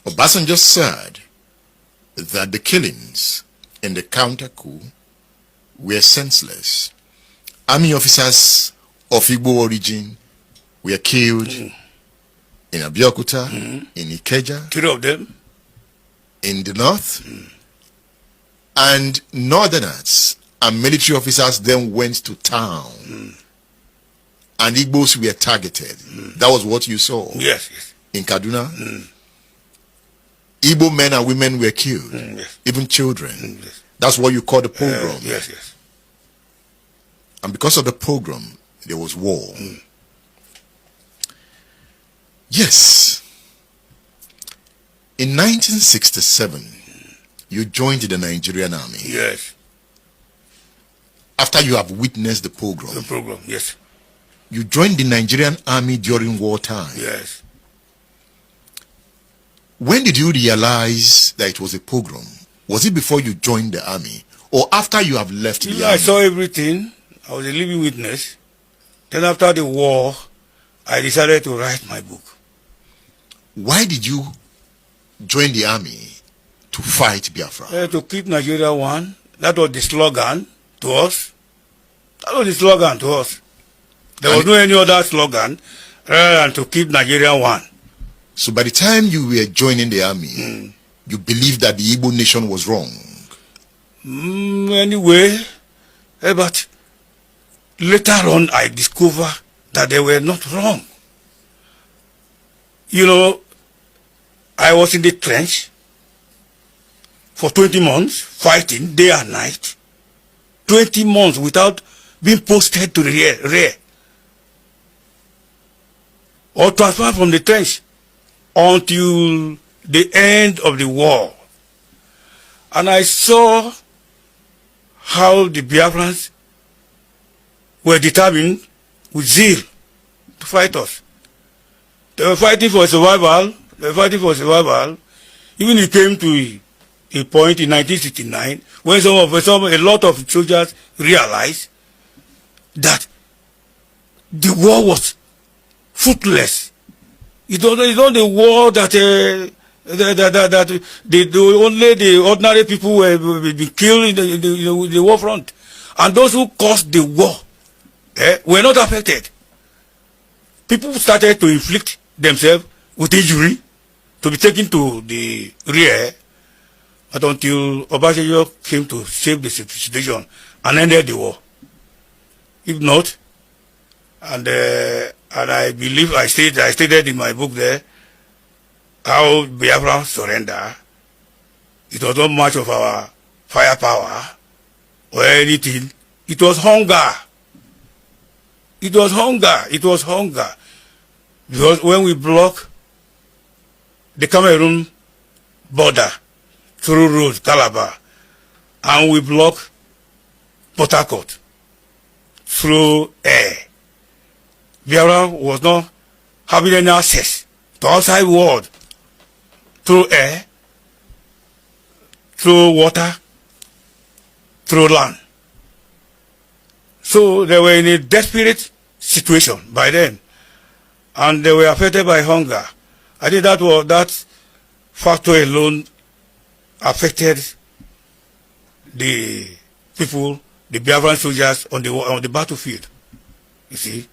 Obasanjo said that the killings in the counter-coup were senseless. Army officers of Igbo origin were killed in Abeokuta, in Ikeja, 3 of them, in the north, and northerners and military officers then went to town, and Igbos were targeted. That was what you saw. Yes. In Kaduna. Igbo men and women were killed, even children. That's what you call the pogrom. Yes. And because of the pogrom, there was war. Yes. In 1967, you joined the Nigerian army. Yes. After you have witnessed the pogrom. The pogrom, yes. You joined the Nigerian army during wartime. Yes. When did you realize that it was a pogrom? Was it before you joined the army or after you have left the army? I saw everything. I was a living witness. Then after the war, I decided to write my book. Why did you join the army to fight Biafra? To keep Nigeria one. That was the slogan to us. That was the slogan to us. There was no any other slogan rather than to keep Nigeria one. So by the time you were joining the army, you believed that the Igbo nation was wrong? Anyway, but later on I discovered that they were not wrong. You know, I was in the trench for 20 months, fighting day and night. 20 months without being posted to the rear. Or transferred from the trench until the end of the war. And I saw how the Biafrans were determined with zeal to fight us. They were fighting for survival. Even it came to a point in 1969 when a lot of soldiers realized that the war was fruitless. It was not the war that only the ordinary people were being killed in the war front, and those who caused the war were not affected. People started to inflict themselves with injury to be taken to the rear, but until Obasanjo came to save the situation and ended the war. If not, and I believe I stated in my book there how Biafra surrender. It was not much of our firepower or anything. It was hunger. It was hunger. Because when we block the Cameroon border through road, Calabar, and we block Port Harcourt through air, Biafra was not having any access to outside world through air, through water, through land. So they were in a desperate situation by then, and they were affected by hunger. I think that factor alone affected the people, the Biafran soldiers on the battlefield. You see.